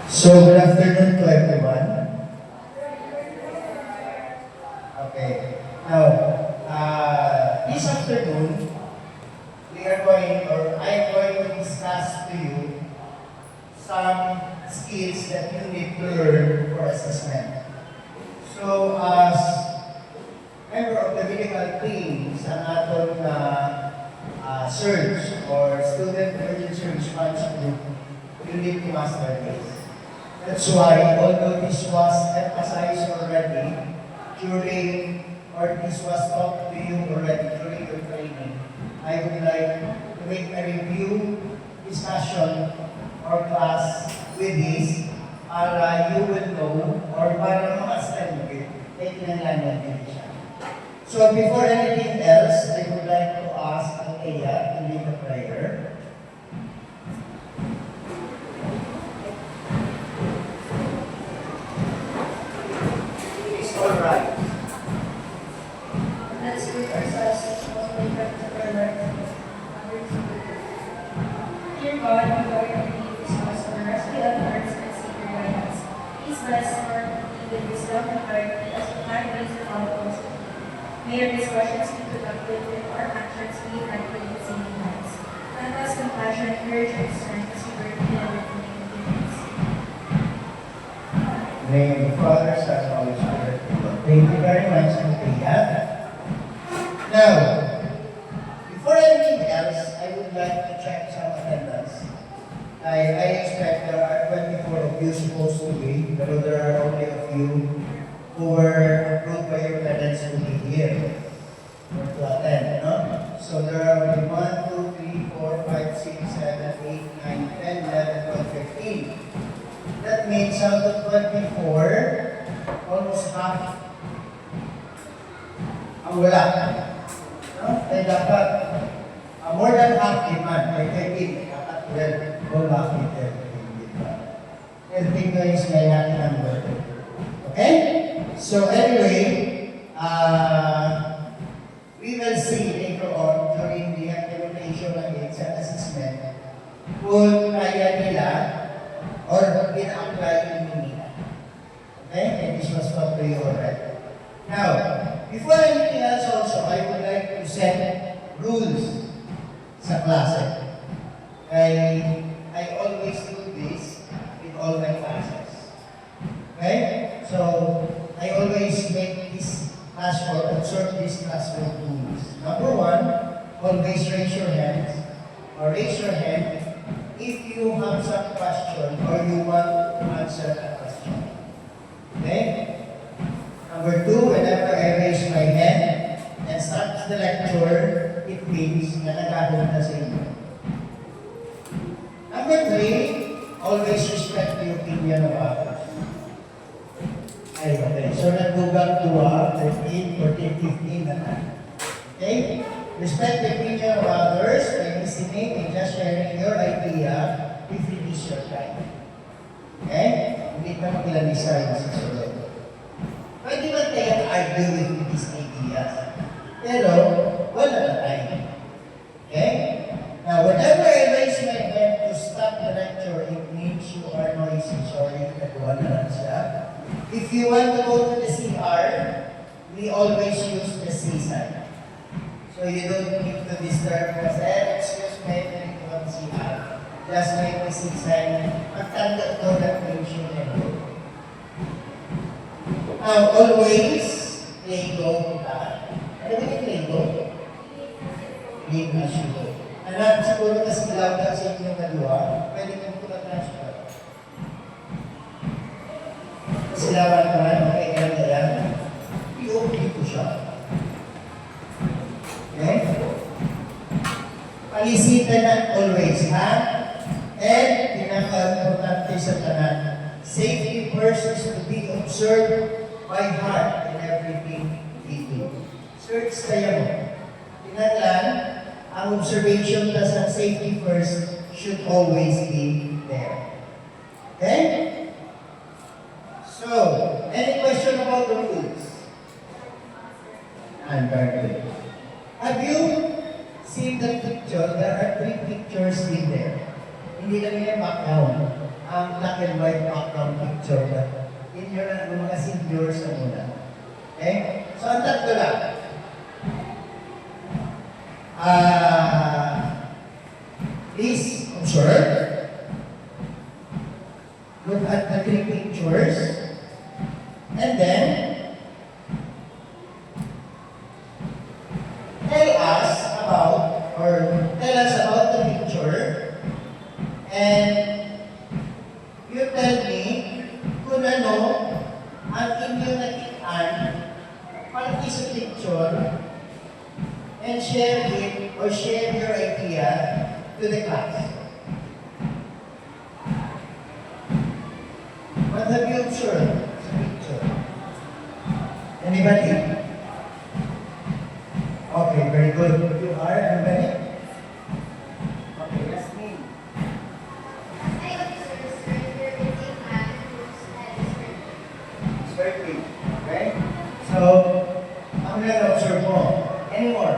So, good afternoon to everyone. Okay. Now, this afternoon, we are going, or I am going to discuss to you some skills that you need to learn for assessment. So, as member of the medical team sa ating search or student emergency response group, you need to master this. That's why, although this was emphasized already during, or this was taught to you already during your training, I would like to make a review discussion or class with this para you will know or para ma-master mo it. Kailangan natin siya. So before anything else, I would like to ask Althea to lead the prayer. All right. Let's put ourselves as possible friends of our Lord. Dear God, we glory in you this gospel, rescue of hearts and Savior guidance. Please bless our meeting with wisdom and clarity as we find ways to follow closely. May our discussions be productive and our actions be effective in saving lives. Grant us compassion, courage, and strength as we work together to make a difference. Name of the Father, Son, and Holy Spirit. Thank you very much, Althea. Now, before anything else, I would like to check some attendance. I expect there are 24 of you supposed to be, but there are only a few who were approved by your parents to be here or to attend, no? So there are only 1, 2, 3, 4, 5, 6, 7, 8, 9, 10, 11, 12, 15. That means out of 24, almost half ang wala. No? Kaya dapat, more than half demand, may 13, dapat 12, all half may 13. 13 ko is may natin number. Okay? So anyway, we will see later on during the implementation of exam assessment kung kaya nila or in-apply in nila. Okay? And this was taught to you already. Now, before anything else also, I would like to set rules sa klase. I always do this in all my classes. Okay? So, I always make this class or observe this classroom rules. Number 1, always raise your hands or raise your hand if you have some question or you want to answer a question. Okay? Number 2, whenever I raise my hand and start the lecture, it means na nagkakaroon na sa inyo. Number 3, always respect the opinion of others. Ay, okay. So, nagbugang 2, 13, 14, 15 na na. Okay? Respect the opinion of others by listening and just sharing your idea if it is your time. Okay? Hindi ka maglalisa yung susunod. Pwede ba tayo argue with these ideas? Pero, wala na tayo. Okay? Now, whenever I raise my hand to stop the lecture, it means you are noisy. Sorry, nagawa na lang siya. If you want to go to the CR, we always use the C sign. So you don't need to disturb us. Excuse me, I need to go to CR. Just make the C sign. Magtanda to that means you can go. Always, Lego ka. Ano ba yung Lego? Lego shoe. Anak, siguro kasi lawda sa inyong dalawa, pwede kang tumatransfer. Kasi lawan ka man, makikailan i-OP ko siya. Okay? Palisitan na always, ha? And, pinaka-importante sa tanan, safety first is to be observed by heart in everything we do. Search tayo mo. Tinatlan, ang observation plus ang safety first should always be there. Okay? So, any question about the rules? I'm very good. Have you seen the picture? There are 3 pictures in there. Hindi kami yung background. Ang black and white background picture na. Yun yung mga seniors na muna. Okay? So, ang tatlo lang. Please observe. Look at the three pictures. And then, tell us about the picture. And you tell me kung ano ang inyong nakitaan pati sa picture and share it or share your idea to the class. What have you observed sa picture? Anybody? Okay, very good. You are, everybody? Okay, Yasmin. I observe sir, there is a man whose head is hurting. Sweating. Okay? So, ang na-observe mo. Any more? I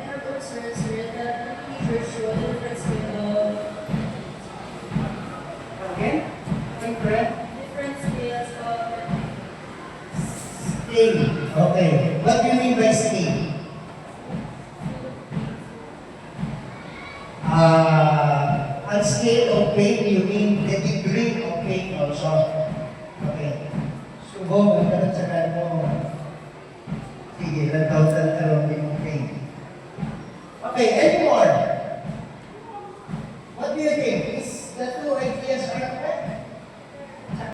have observed, sir, that the teachers show a different scale of Again? Different? different scales of Scale. Okay. What do you mean by scale? On scale of pain, you mean the degree of pain also. Okay. Subok, ang kalatsakan mo. Sige, nagkautan ka rin ng pain. Okay, any more?